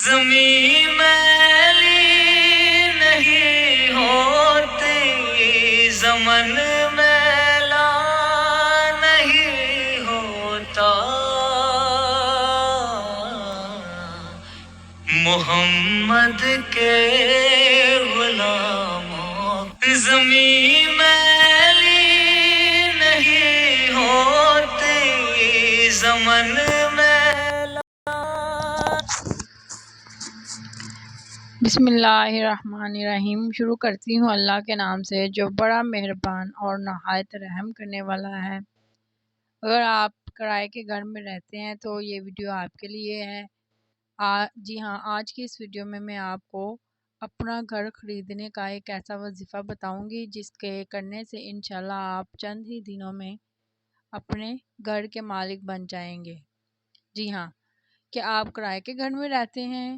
زمین میلی نہیں ہوتی، زمن میلا نہیں ہوتا، محمد کے غلاموں زمین میلی نہیں ہوتی، زمن میلا۔ بسم اللہ الرحمن الرحیم۔ شروع کرتی ہوں اللہ کے نام سے جو بڑا مہربان اور نہایت رحم کرنے والا ہے۔ اگر آپ کرائے کے گھر میں رہتے ہیں تو یہ ویڈیو آپ کے لیے ہے۔ جی ہاں، آج کی اس ویڈیو میں میں آپ کو اپنا گھر خریدنے کا ایک ایسا وظیفہ بتاؤں گی جس کے کرنے سے انشاءاللہ آپ چند ہی دنوں میں اپنے گھر کے مالک بن جائیں گے۔ جی ہاں، کیا آپ کرائے کے گھر میں رہتے ہیں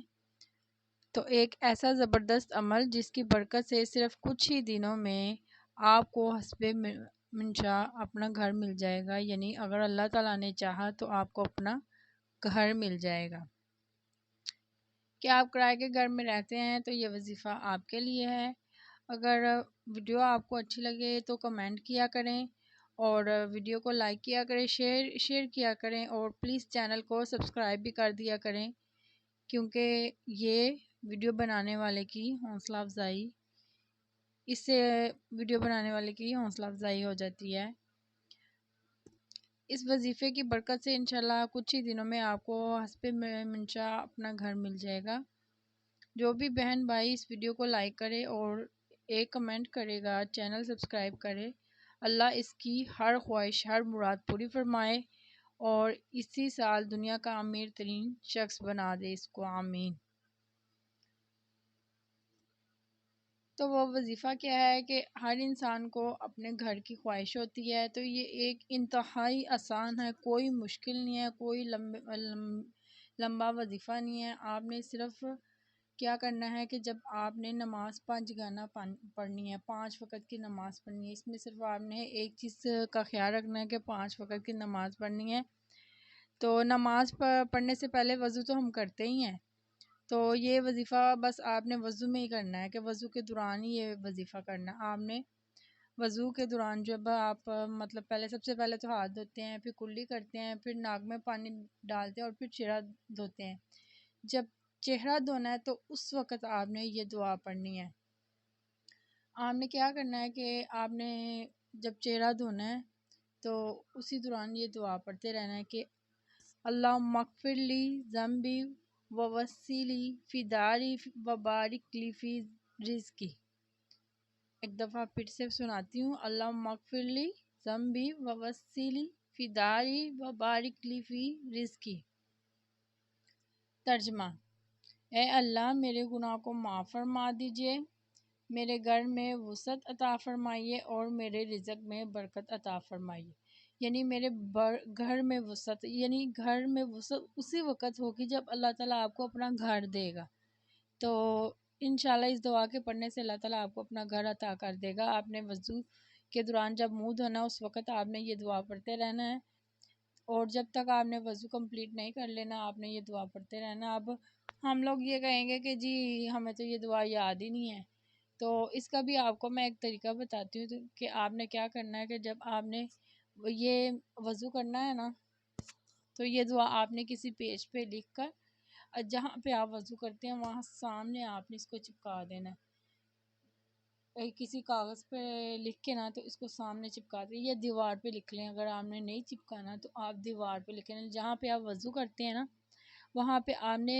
تو ایک ایسا زبردست عمل جس کی برکت سے صرف کچھ ہی دنوں میں آپ کو حسب منشا اپنا گھر مل جائے گا، یعنی اگر اللہ تعالیٰ نے چاہا تو آپ کو اپنا گھر مل جائے گا۔ کیا آپ کرائے کے گھر میں رہتے ہیں تو یہ وظیفہ آپ کے لیے ہے۔ اگر ویڈیو آپ کو اچھی لگے تو کمنٹ کیا کریں اور ویڈیو کو لائک کیا کریں، شیئر کیا کریں اور پلیز چینل کو سبسکرائب بھی کر دیا کریں، کیونکہ یہ ویڈیو بنانے والے کی حوصلہ افزائی اس سے ویڈیو بنانے والے کی حوصلہ افزائی ہو جاتی ہے۔ اس وظیفے کی برکت سے انشاءاللہ کچھ ہی دنوں میں آپ کو حسب منشا اپنا گھر مل جائے گا۔ جو بھی بہن بھائی اس ویڈیو کو لائک کرے اور ایک کمنٹ کرے گا، چینل سبسکرائب کرے، اللہ اس کی ہر خواہش ہر مراد پوری فرمائے اور اسی سال دنیا کا امیر ترین شخص بنا دے اس کو، آمین۔ تو وہ وظیفہ کیا ہے کہ ہر انسان کو اپنے گھر کی خواہش ہوتی ہے، تو یہ ایک انتہائی آسان ہے، کوئی مشکل نہیں ہے، کوئی لمبا وظیفہ نہیں ہے۔ آپ نے صرف کیا کرنا ہے کہ جب آپ نے نماز گانا پڑھنی ہے، 5 وقت کی نماز پڑھنی ہے، اس میں صرف آپ نے ایک چیز کا خیال رکھنا ہے کہ 5 وقت کی نماز پڑھنی ہے۔ تو نماز پڑھنے سے پہلے وضو تو ہم کرتے ہی ہیں، تو یہ وظیفہ بس آپ نے وضو میں ہی کرنا ہے کہ وضو کے دوران ہی یہ وظیفہ کرنا ہے۔ آپ نے وضو کے دوران جب آپ پہلے سب سے پہلے تو ہاتھ دھوتے ہیں، پھر کلی کرتے ہیں، پھر ناک میں پانی ڈالتے ہیں اور پھر چہرہ دھوتے ہیں۔ جب چہرہ دھونا ہے تو اس وقت آپ نے یہ دعا پڑھنی ہے۔ آپ نے کیا کرنا ہے کہ آپ نے جب چہرہ دھونا ہے تو اسی دوران یہ دعا پڑھتے رہنا ہے کہ اللہم اغفر لی ذنبی ووسیلی فی داری وبارک لی فی رزقی۔ ایک دفعہ پھر سے سناتی ہوں، اللہم اغفر لی ذنبی ووسیلی فی داری وبارک لی فی رزقی۔ ترجمہ: اے اللہ، میرے گناہ کو معاف فرما دیجئے، میرے گھر میں وسعت عطا فرمائیے اور میرے رزق میں برکت عطا فرمائیے۔ یعنی میرے گھر میں وسعت، یعنی گھر میں وسعت اسی وقت ہوگی جب اللہ تعالیٰ آپ کو اپنا گھر دے گا۔ تو انشاءاللہ اس دعا کے پڑھنے سے اللہ تعالیٰ آپ کو اپنا گھر عطا کر دے گا۔ آپ نے وضو کے دوران جب منہ دھونا اس وقت آپ نے یہ دعا پڑھتے رہنا ہے، اور جب تک آپ نے وضو کمپلیٹ نہیں کر لینا آپ نے یہ دعا پڑھتے رہنا۔ اب ہم لوگ یہ کہیں گے کہ جی ہمیں تو یہ دعا یاد ہی نہیں ہے، تو اس کا بھی آپ کو میں ایک طریقہ بتاتی ہوں کہ آپ نے کیا کرنا ہے کہ جب آپ نے یہ وضو کرنا ہے نا، تو یہ دعا آپ نے کسی پیج پہ لکھ کر جہاں پہ آپ وضو کرتے ہیں وہاں سامنے آپ نے اس کو چپکا دینا ہے۔ کسی کاغذ پہ لکھ کے نا تو اس کو سامنے چپکا دیں یا دیوار پہ لکھ لیں۔ اگر آپ نے نہیں چپکانا تو آپ دیوار پہ لکھ لیں، جہاں پہ آپ وضو کرتے ہیں نا وہاں پہ آپ نے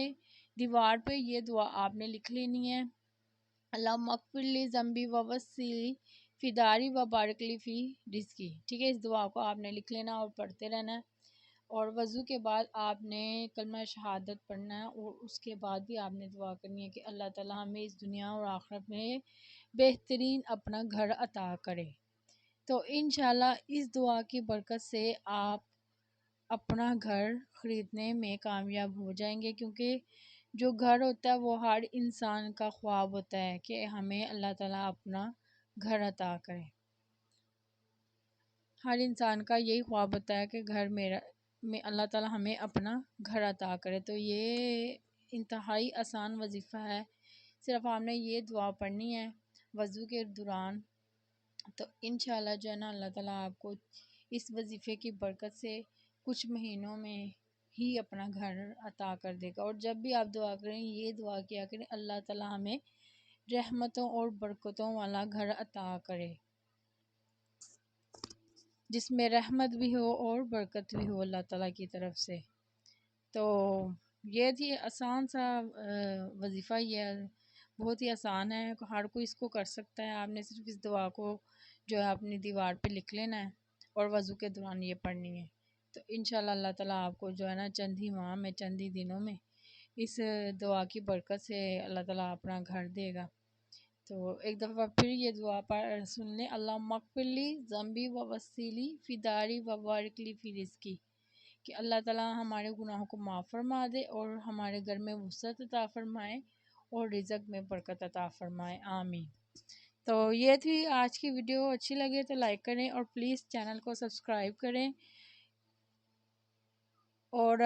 دیوار پہ یہ دعا آپ نے لکھ لینی ہے، اللہم اغفر لی ذنبی ووسیلی فی داری وبارک لی فی رزقی۔ ٹھیک ہے، اس دعا کو آپ نے لکھ لینا اور پڑھتے رہنا ہے، اور وضو کے بعد آپ نے کلمہ شہادت پڑھنا ہے، اور اس کے بعد بھی آپ نے دعا کرنی ہے کہ اللہ تعالیٰ ہمیں اس دنیا اور آخرت میں بہترین اپنا گھر عطا کرے۔ تو انشاءاللہ اس دعا کی برکت سے آپ اپنا گھر خریدنے میں کامیاب ہو جائیں گے، کیونکہ جو گھر ہوتا ہے وہ ہر انسان کا خواب ہوتا ہے کہ ہمیں اللہ تعالیٰ اپنا گھر عطا کرے۔ ہر انسان کا یہی خواب ہوتا ہے کہ گھر میں اللہ تعالیٰ ہمیں اپنا گھر عطا کرے۔ تو یہ انتہائی آسان وظیفہ ہے، صرف آپ نے یہ دعا پڑھنی ہے وضو کے دوران، تو انشاءاللہ جو ہے نا اللہ تعالیٰ آپ کو اس وظیفے کی برکت سے کچھ مہینوں میں ہی اپنا گھر عطا کر دے گا۔ اور جب بھی آپ دعا کریں یہ دعا کیا کریں، اللہ تعالیٰ ہمیں رحمتوں اور برکتوں والا گھر عطا کرے، جس میں رحمت بھی ہو اور برکت بھی ہو اللہ تعالیٰ کی طرف سے۔ تو یہ تھی آسان سا وظیفہ، یہ بہت ہی آسان ہے، ہر کوئی اس کو کر سکتا ہے۔ آپ نے صرف اس دعا کو جو ہے اپنی دیوار پہ لکھ لینا ہے اور وضو کے دوران یہ پڑھنی ہے، تو انشاءاللہ اللہ تعالیٰ آپ کو جو ہے نا چند ہی ماہ میں، چند ہی دنوں میں اس دعا کی برکت سے اللہ تعالیٰ اپنا گھر دے گا۔ تو ایک دفعہ پھر یہ دعا سن لیں، اللہ مغفرلی ذنبی و وسیلی فی داری و بارکلی فی رزقی، کہ اللہ تعالیٰ ہمارے گناہوں کو معاف فرما دے اور ہمارے گھر میں وسعت عطا فرمائے اور رزق میں برکت عطا فرمائے، آمین۔ تو یہ تھی آج کی ویڈیو، اچھی لگے تو لائک کریں اور پلیز چینل کو سبسکرائب کریں اور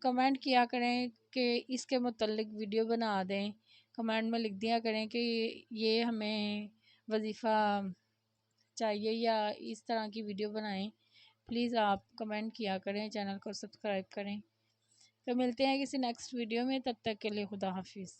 کمنٹ کیا کریں کہ اس کے متعلق ویڈیو بنا دیں، کمنٹ میں لکھ دیا کریں کہ یہ ہمیں وظیفہ چاہیے یا اس طرح کی ویڈیو بنائیں، پلیز آپ کمنٹ کیا کریں، چینل کو سبسکرائب کریں۔ تو ملتے ہیں کسی نیکسٹ ویڈیو میں، تب تک کے لیے خدا حافظ۔